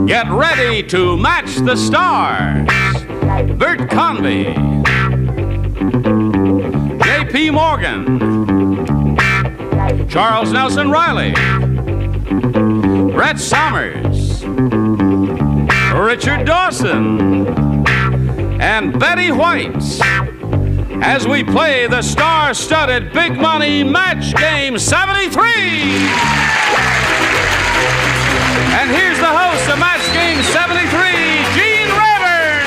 Get ready to match the stars. Bert Convy, J.P. Morgan, Charles Nelson Reilly, Brett Somers, Richard Dawson, and Betty White as we play the star-studded Big Money Match Game 73. And here's the host of Match Game 73, Gene Rayburn.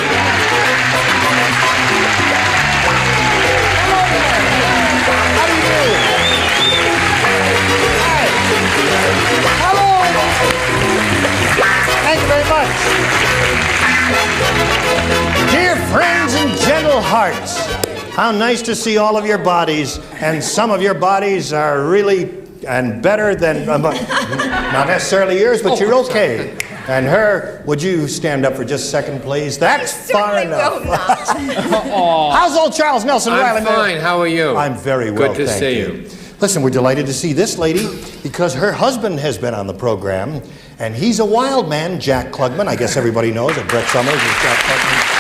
How do you do? Hi. Hello. Thank you very much. Dear friends and gentle hearts, how nice to see all of your bodies, and some of your bodies are really and better than, not necessarily yours, but you're okay. And her, would you stand up for just a second, please? That's far enough. How's old Charles Nelson Reilly? I'm fine. How are you? I'm very well, Good to see you. Listen, we're delighted to see this lady because her husband has been on the program, and he's a wild man, Jack Klugman. I guess everybody knows that Brett Somers is Jack Klugman.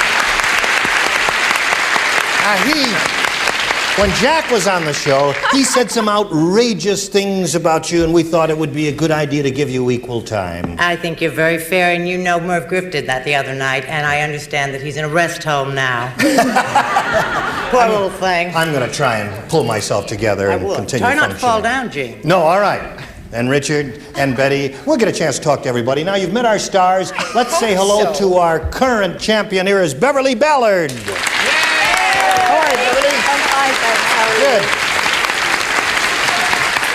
When Jack was on the show, he said some outrageous things about you, and we thought it would be a good idea to give you equal time. I think you're very fair, and you know Merv Griff did that the other night, and I understand that he's in a rest home now. Poor little thing. I'm going to try and pull myself together and continue Try not to fall functioning. down, Gene. No, all right. And Richard and Betty, we'll get a chance to talk to everybody. Now, you've met our stars. Let's say hello to our current champion here is Beverly Ballard. How are you, Beverly? I'm fine, thanks. How are you? Good.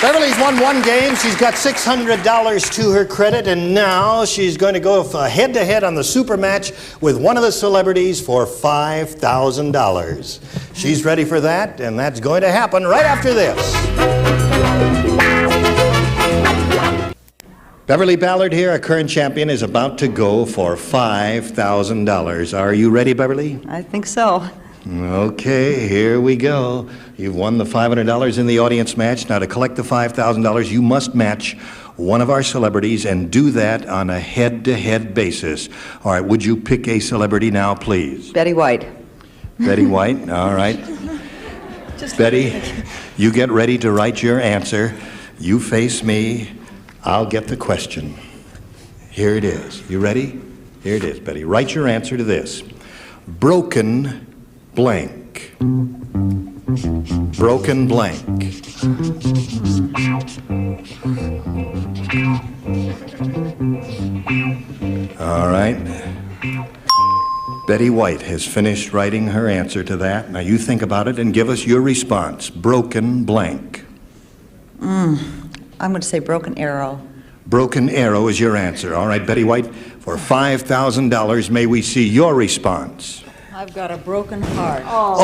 Beverly's won one game. She's got $600 to her credit, and now she's going to go head-to-head on the super match with one of the celebrities for $5,000. She's ready for that, and that's going to happen right after this. Beverly Ballard here, our current champion, is about to go for $5,000. Are you ready, Beverly? I think so. Okay, here we go. You've won the $500 in the audience match. Now, to collect the $5,000, you must match one of our celebrities and do that on a head-to-head basis. All right, would you pick a celebrity now, please? Betty White. Betty White, all right. Betty, you get ready to write your answer. You face me. I'll get the question. Here it is. You ready? Here it is, Betty. Write your answer to this. Broken blank. Broken blank. All right. Betty White has finished writing her answer to that. Now you think about it and give us your response. Broken blank. I'm going to say broken arrow. Broken arrow is your answer. All right, Betty White, for $5,000, may we see your response? I've got a broken heart. Oh,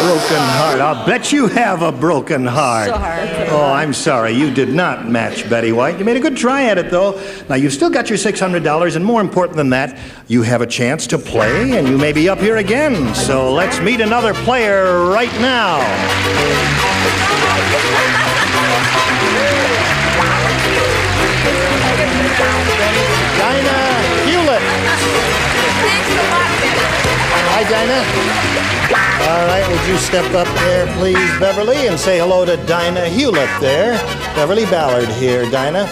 broken heart. I'll bet you have a broken heart. Sorry. Oh, I'm sorry. You did not match Betty White. You made a good try at it, though. Now, you've still got your $600, and more important than that, you have a chance to play, and you may be up here again. So let's meet another player right now. Dinah Hewlett. Hi, Dinah. All right, would you step up there, please, Beverly, and say hello to Dinah Hewlett there. Beverly Ballard here, Dinah.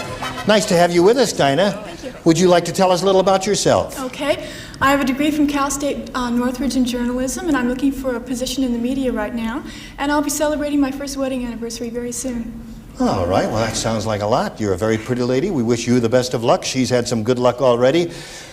Nice to have you with us, Dinah. Thank you. Would you like to tell us a little about yourself? Okay. I have a degree from Cal State Northridge in journalism, and I'm looking for a position in the media right now. And I'll be celebrating my first wedding anniversary very soon. All right, well, that sounds like a lot. You're a very pretty lady. We wish you the best of luck. She's had some good luck already.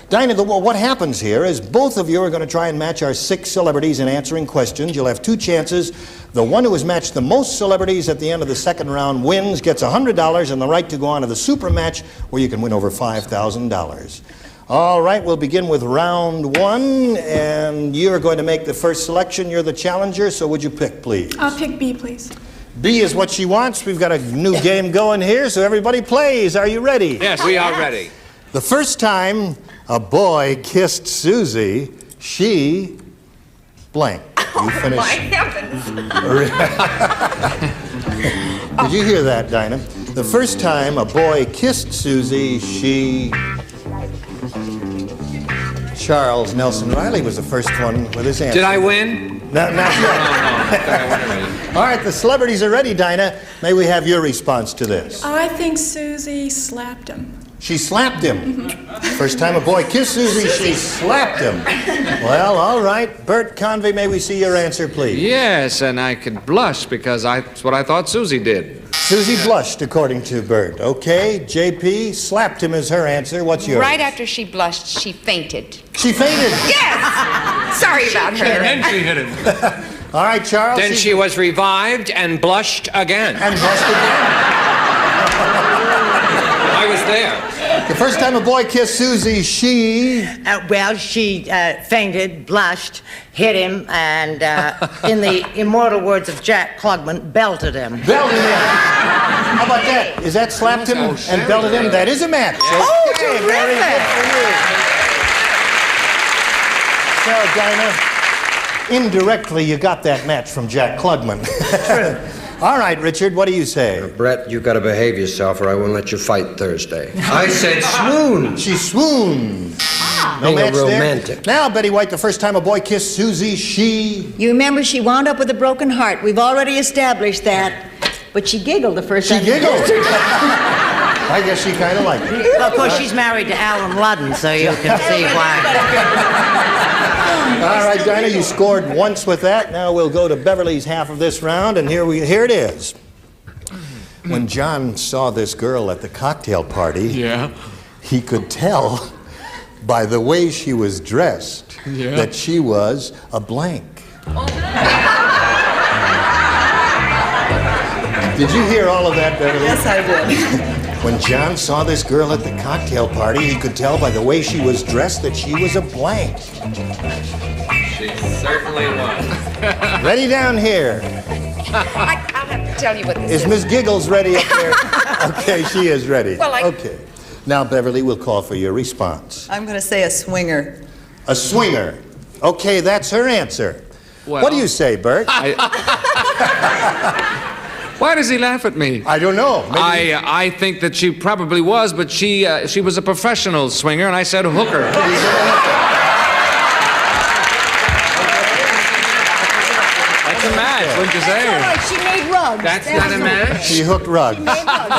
Dinah, what happens here is both of you are going to try and match our 6 celebrities in answering questions. You'll have 2 chances. The one who has matched the most celebrities at the end of the second round wins, gets $100 and the right to go on to the super match where you can win over $5,000. All right, we'll begin with round 1, and you're going to make the first selection. You're the challenger, so would you pick, please? I'll pick B, please. B is what she wants. We've got a new game going here, so everybody plays. Are you ready? Yes, we are ready. The first time a boy kissed Susie, she blank. You finished. My heavens. Did you hear that, Dinah? The first time a boy kissed Susie, she Charles Nelson Reilly was the first one with his answer. Did I win? Not yet. No. All right, the celebrities are ready, Dinah. May we have your response to this? I think Susie slapped him. She slapped him. First time a boy kissed Susie, she slapped him. Well, all right. Bert, Convy, may we see your answer, please? Yes, and I could blush because that's what I thought Susie did. Susie blushed, according to Bert. Okay, JP, slapped him is her answer. What's yours? Right after she blushed, she fainted. She fainted. Yes! Sorry about her. And she hit him. All right, Charles. Then she was revived and blushed again. And blushed again. I was there. The first time a boy kissed Susie, she... She fainted, blushed, hit him, and in the immortal words of Jack Klugman, belted him. Belted him. How about that? Is that slapped him and belted him? That is a match. Oh, Okay, very good for you. So, Dinah, indirectly, you got that match from Jack Klugman. True. All right, Richard, what do you say? Brett, you gotta behave yourself or I won't let you fight Thursday. I said swoon. She swooned. No Being match a romantic. there. Now, Betty White, the first time a boy kissed Susie, she... You remember she wound up with a broken heart. We've already established that. But she giggled the first time. She giggled. I guess she kind of liked it. Well, of course, she's married to Alan Ludden, so you can see why. All right, Dinah, you scored once with that. Now we'll go to Beverly's half of this round, and here it is. When John saw this girl at the cocktail party, he could tell by the way she was dressed that she was a blank. Did you hear all of that, Beverly? Yes, I did. When John saw this girl at the cocktail party, he could tell by the way she was dressed that she was a blank. She certainly was. Ready down here. I'll have to tell you what this is. Is Miss Giggles ready up there? Okay, she is ready. Well, Okay. Now, Beverly, we'll call for your response. I'm going to say a swinger. A swinger. Okay, that's her answer. Well, What do you say, Bert? Why does he laugh at me? I don't know. Maybe- I think that she probably was, but she was a professional swinger, and I said hooker. That's a match, wouldn't you say? All right, she made rugs. That's not a match? She hooked rugs.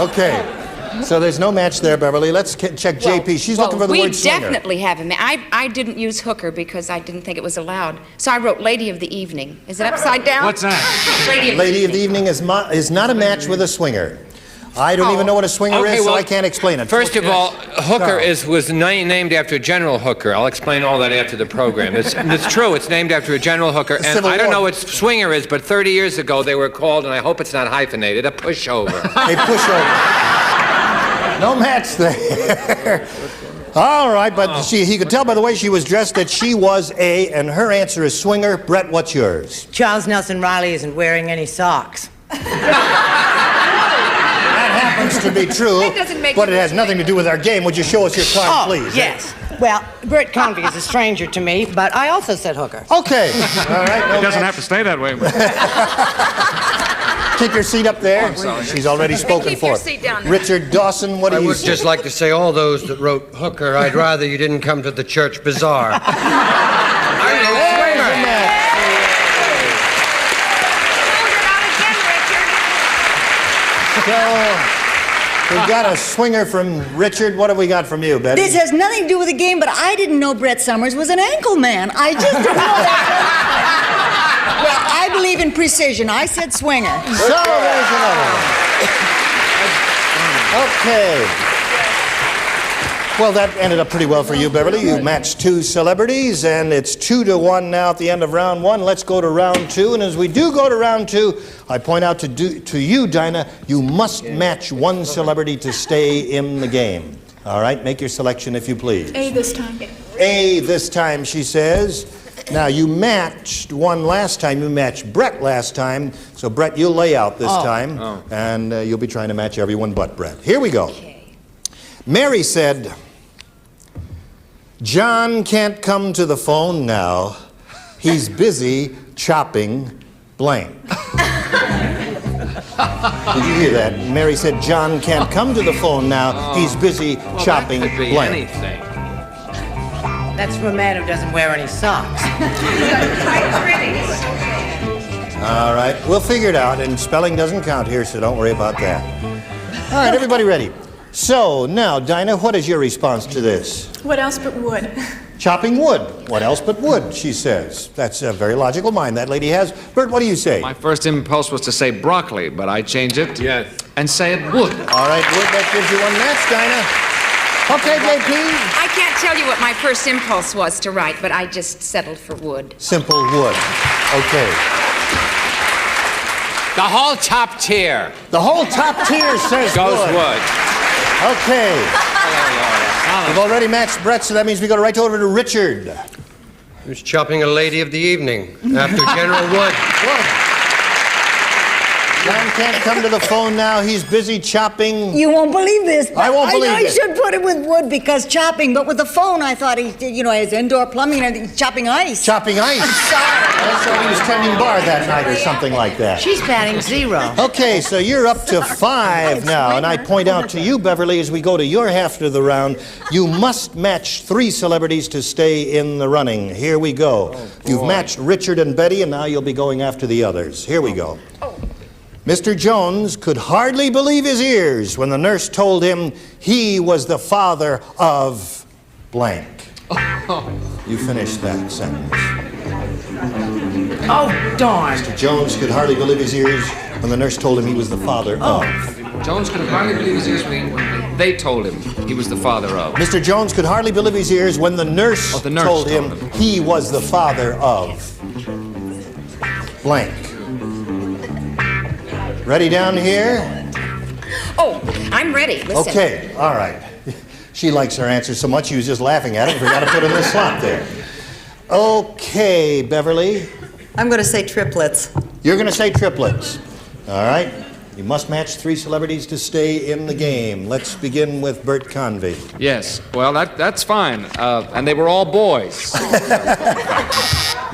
Okay. So there's no match there, Beverly. Let's check JP. She's looking for the word swinger. We definitely have a match. I didn't use hooker because I didn't think it was allowed. So I wrote Lady of the Evening. Is it upside down? What's that? Lady of the Evening is not a match with a swinger. I don't even know what a swinger is, so I can't explain it. First of all, Hooker was named after General Hooker. I'll explain all that after the program. It's true. It's named after a General Hooker. And Civil I don't War. know what swinger is, but 30 years ago they were called, and I hope it's not hyphenated, a pushover. A pushover. No match there. All right, but he could tell by the way she was dressed that she was and her answer is swinger. Brett, what's yours? Charles Nelson Reilly isn't wearing any socks. That happens to be true, That doesn't make but it it has nothing to do with our game. Would you show us your card, please? Yes. Well, Bert Convy is a stranger to me, but I also said hooker. Okay. All right. No It doesn't match. have to stay that way. Keep your seat up there. She's already spoken keep for. your seat down there. Richard Dawson, what do I you would say? just like to say all those that wrote hooker, I'd rather you didn't come to the church bazaar. There's a match. So, we've got a swinger from Richard. What have we got from you, Betty? This has nothing to do with the game, but I didn't know Brett Summers was an ankle man. I just didn't know that. Well, I believe in precision. I said swinger. So there's another one. Okay. Well, that ended up pretty well for you, Beverly. You matched two celebrities, and it's 2-1 now at the end of round one. Let's go to round two. And as we do go to round two, I point out to you, Dinah, you must match one celebrity to stay in the game. All right, make your selection if you please. A this time. A this time, she says. Now, you matched one last time. You matched Brett last time. So, Brett, you'll lay out this time. And you'll be trying to match everyone but Brett. Here we go. Mary said, John can't come to the phone now. He's busy chopping blank. Did you hear that? Mary said, John can't come to the phone now. He's busy chopping That could be blank. anything. That's for a man who doesn't wear any socks. All right, we'll figure it out, and spelling doesn't count here, so don't worry about that. All right, everybody ready? So, now, Dinah, what is your response to this? What else but wood? Chopping wood. What else but wood, she says. That's a very logical mind that lady has. Bert, what do you say? My first impulse was to say broccoli, but I changed it. Yes. And say it wood. All right, wood, that gives you one match, Dinah. Okay, JP. I can't tell you what my first impulse was to write, but I just settled for wood. Simple wood. Okay. The whole top tier The whole top tier says goes wood. wood. Okay. We've already matched Brett, so that means we go right over to Richard. Who's chopping a lady of the evening after General Wood? John can't come to the phone now. He's busy chopping. You won't believe this. I won't believe I it. should put it with wood because chopping, but with the phone, I thought he did, his indoor plumbing and he's chopping ice. Chopping ice. I'm sorry. So he was tending bar that night or something like that. She's batting 0. Okay, so you're up to 5 now, and I point out to you, Beverly, as we go to your half of the round, you must match 3 celebrities to stay in the running. Here we go. You've matched Richard and Betty, and now you'll be going after the others. Here we go. Mr. Jones could hardly believe his ears when the nurse told him he was the father of blank. You finished that sentence. Oh, darn. Mr. Jones could hardly believe his ears when the nurse told him he was the father of. Jones could hardly believe his ears when they told him he was the father of. Mr. Jones could hardly believe his ears when the nurse, told him he was the father of blank. Ready down here? Oh, I'm ready. Listen. Okay, all right. She likes her answer so much she was just laughing at it and forgot to put in the slot there. Okay, Beverly. I'm going to say triplets. You're going to say triplets. All right. You must match 3 celebrities to stay in the game. Let's begin with Bert Convy. Yes, well, that's fine. And they were all boys.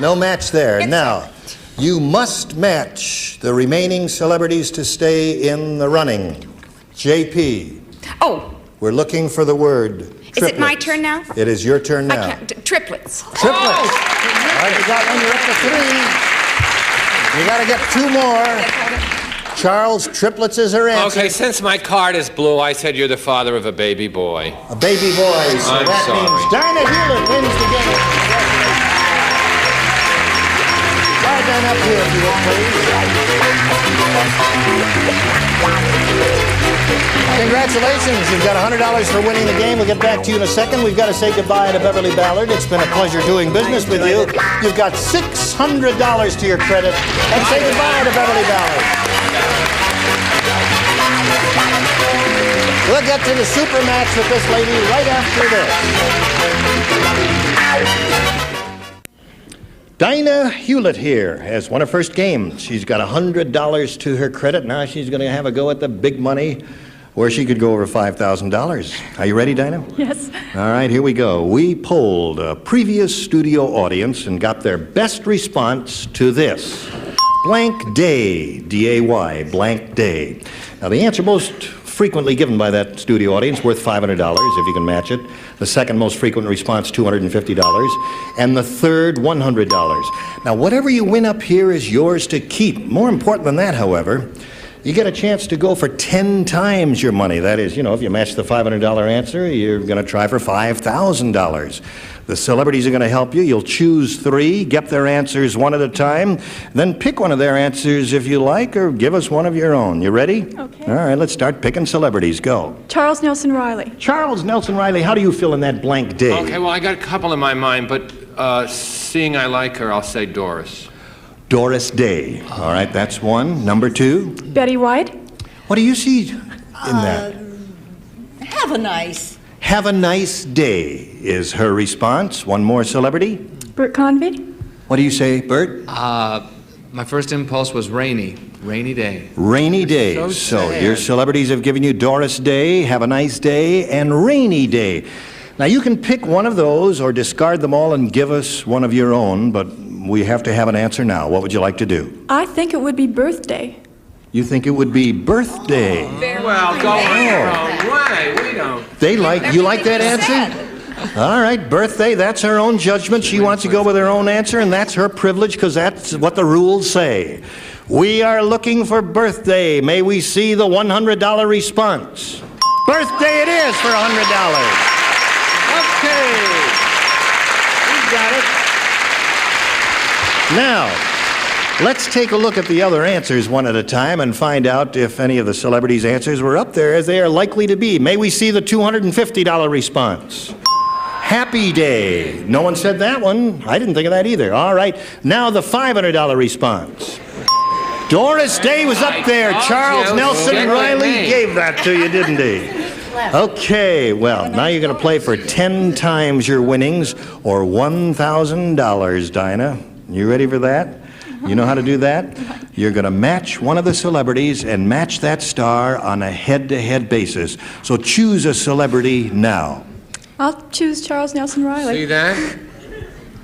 No match there. Now, you must match the remaining celebrities to stay in the running. JP. Oh. We're looking for the word triplets. Is it my turn now? It is your turn now. Triplets. Triplets. All right, you got one. You're up to 3. You got to get 2 more. Charles, triplets is her answer. Okay, since my card is blue, I said you're the father of a baby boy. A baby boy. So I'm that sorry. means Dinah Hewlett wins the game. Slide down up here, if you would, please. Congratulations. You've got $100 for winning the game. We'll get back to you in a second. We've got to say goodbye to Beverly Ballard. It's been a pleasure doing business with you. You've got $600 to your credit. And say goodbye to Beverly Ballard. We'll get to the super match with this lady right after this. Dinah Hewlett here has won her first game. She's got $100 to her credit. Now she's going to have a go at the big money, where she could go over $5,000. Are you ready, Dinah? Yes. All right, here we go. We polled a previous studio audience and got their best response to this. Blank day, D-A-Y, blank day. Now, the answer most frequently given by that studio audience, worth $500 if you can match it. The second most frequent response, $250. And the third, $100. Now, whatever you win up here is yours to keep. More important than that, however, you get a chance to go for 10 times your money. That is, if you match the $500 answer, you're going to try for $5,000. The celebrities are going to help you. You'll choose 3, get their answers one at a time, then pick one of their answers if you like, or give us one of your own. You ready? Okay. All right, let's start picking celebrities. Go. Charles Nelson Reilly. Charles Nelson Reilly, how do you feel in that blank day? Okay, well, I got a couple in my mind, but seeing I like her, I'll say Doris. Doris Day. All right, that's one. Number 2. Betty White. What do you see in that? Have a nice. Have a nice day is her response. One more celebrity. Bert Convy. What do you say, Bert? My first impulse was rainy day. Rainy day. So So sad. your celebrities have given you Doris Day, Have a Nice Day, and Rainy Day. Now you can pick one of those or discard them all and give us one of your own, but we have to have an answer now. What would you like to do? I think it would be birthday. You think it would be birthday? Well, go on your own way. We don't. You like that answer? All right, birthday, that's her own judgment. She wants to go with her own answer, and that's her privilege because that's what the rules say. We are looking for birthday. May we see the $100 response? Birthday it is for $100. Okay. We got it. Now, let's take a look at the other answers one at a time and find out if any of the celebrities' answers were up there as they are likely to be. May we see the $250 response? Happy Day. No one said that one. I didn't think of that either. All right. Now the $500 response. Doris Day was up there. Charles Nelson Reilly gave that to you, didn't he? Okay, well, now you're going to play for 10 times your winnings or $1,000, Dinah. You ready for that? You know how to do that? You're going to match one of the celebrities and match that star on a head-to-head basis. So choose a celebrity now. I'll choose Charles Nelson Reilly. See that?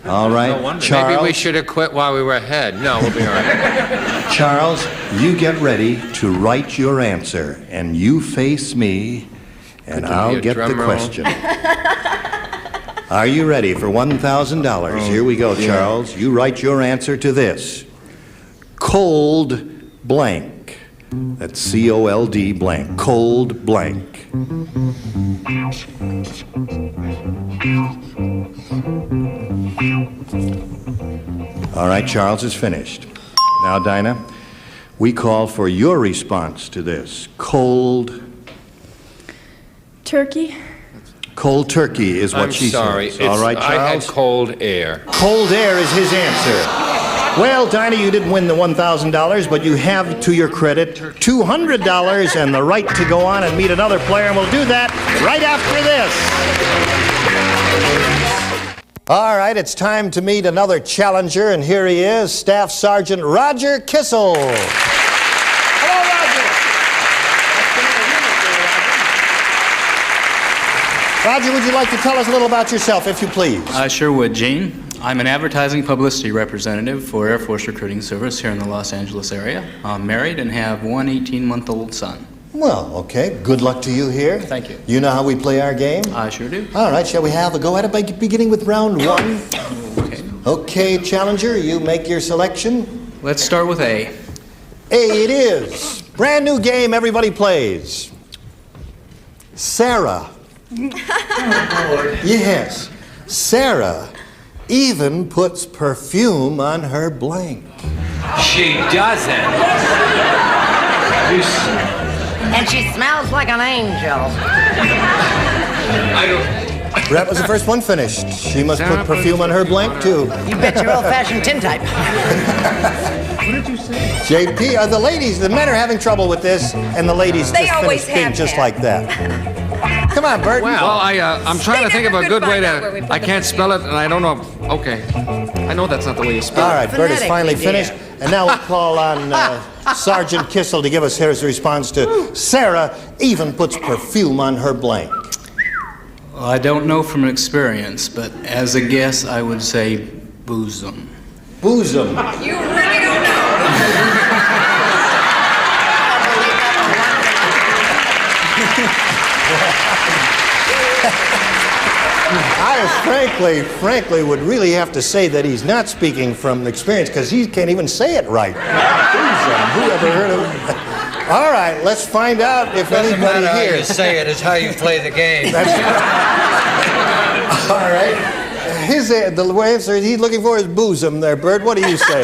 All right, No wonder. Charles. Maybe we should have quit while we were ahead. No, we'll be all right. Charles, you get ready to write your answer, and you face me, and I'll get the question. Are you ready for $1,000? Here we go, Charles. You write your answer to this. Cold blank. That's C-O-L-D blank. Cold blank. All right, Charles is finished. Now, Dinah, we call for your response to this. Cold Turkey. Cold turkey is what she sorry. says. All right, Charles? I had cold air. Cold air is his answer. Well, Dinah, you didn't win the $1,000, but you have, to your credit, $200 and the right to go on and meet another player, and we'll do that right after this. All right, it's time to meet another challenger, and here he is, Staff Sergeant Roger Kissel. Hello, Roger. Roger, would you like to tell us a little about yourself, if you please? I sure would, Gene. I'm an advertising publicity representative for Air Force Recruiting Service here in the Los Angeles area. I'm married and have one 18-month-old son. Well, okay. Good luck to you here. Thank you. You know how we play our game? I sure do. All right, shall we have a go at it by beginning with round one? Okay. Okay, challenger, you make your selection. Let's start with A. A it is. Brand new game everybody plays. Sarah. Yes. Sarah even puts perfume on her blank. She doesn't. And she smells like an angel. I don't... That was the first one finished. She must put perfume on her blank, too. You bet your old-fashioned tintype. What did you say? JP, the ladies, the men are having trouble with this, and the ladies They just always finished have just had. like that. Come on, Bert. Well, I'm trying to think of a good way find out where we to... put I the can't spell it, and I don't know... Okay. I know that's not the way you spell All it. right, Bert is finally Phonetically, finished. And now we'll call on Sergeant Kissel to give us his response to Sarah even puts perfume on her blank. Well, I don't know from experience, but as a guess, I would say bosom. Bosom. You really don't know. I frankly would really have to say that he's not speaking from experience because he can't even say it right. Bosom. Who ever heard of it? All right, let's find out if Doesn't anybody matter how you here. say it, it's how you play the game. All right. The answer he's looking for is bosom there, Bert. What do you say?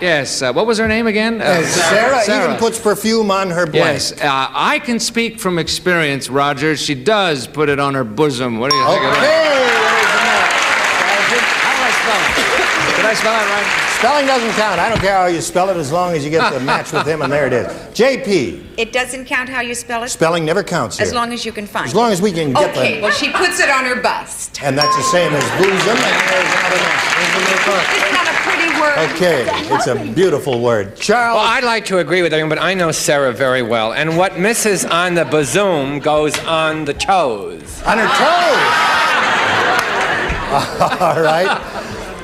Yes, what was her name again? Sarah even puts perfume on her blank. Yes, I can speak from experience, Roger. She does put it on her bosom. What do you think of that? How do I spell it? Did I spell it right? Spelling doesn't count. I don't care how you spell it as long as you get the match with him, and there it is. JP, It doesn't count how you spell it? spelling never counts here. As long as you can find it. As long as we can get Okay, well, she puts it on her bust. And that's the same as bosom. And there's not enough. Isn't that a pretty word? Okay, it's a beautiful word. Charles. Well, I'd like to agree with everyone, but I know Sarah very well. And what misses on the bosom goes on the toes. On her toes. All right.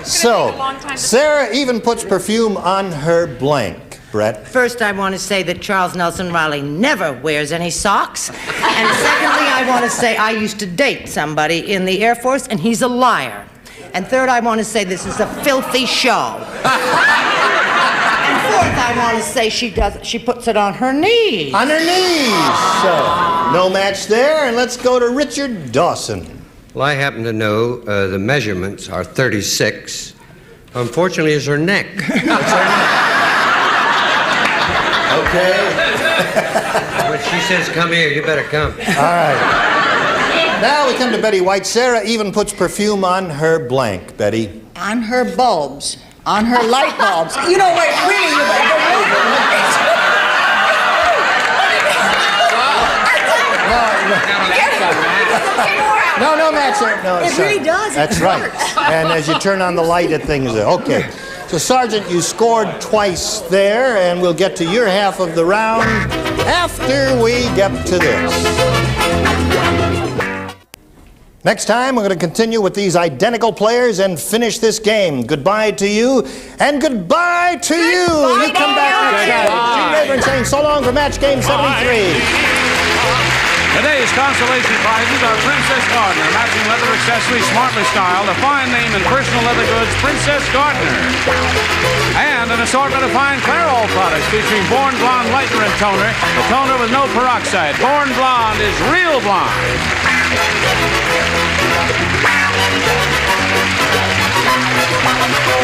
So, Sarah even puts perfume on her blank. Brett? First, I want to say that Charles Nelson Reilly never wears any socks. And secondly, I want to say I used to date somebody in the Air Force, and he's a liar. And third, I want to say this is a filthy show. And fourth, I want to say she puts it on her knees. On her knees. So, no match there, and let's go to Richard Dawson. Well, I happen to know the measurements are 36. Unfortunately, it's her neck. Okay. When she says come here, you better come. All right. Now we come to Betty White. Sarah even puts perfume on her blank, Betty. On her bulbs. On her light bulbs. You know what, really, No, Matt, sir. No, it really does. That's right. And as you turn on the light, it things are okay. So, Sergeant, you scored twice there, and we'll get to your half of the round after we get to this. Next time, we're going to continue with these identical players and finish this game. Goodbye to you, and goodbye to you. You come back next time. Gene Rayburn saying so long for match game 73. Today's consolation prizes are Princess Gardner, matching leather accessories smartly styled, a fine name in personal leather goods, Princess Gardner. And an assortment of fine Clairol products featuring Born Blonde Lightener and Toner, the toner with no peroxide. Born Blonde is real blonde.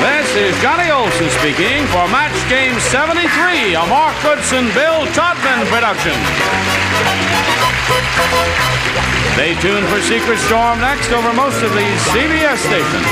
This is Johnny Olson speaking for Match Game 73, a Mark Goodson, Bill Todman production. Stay tuned for Secret Storm next over most of these CBS stations.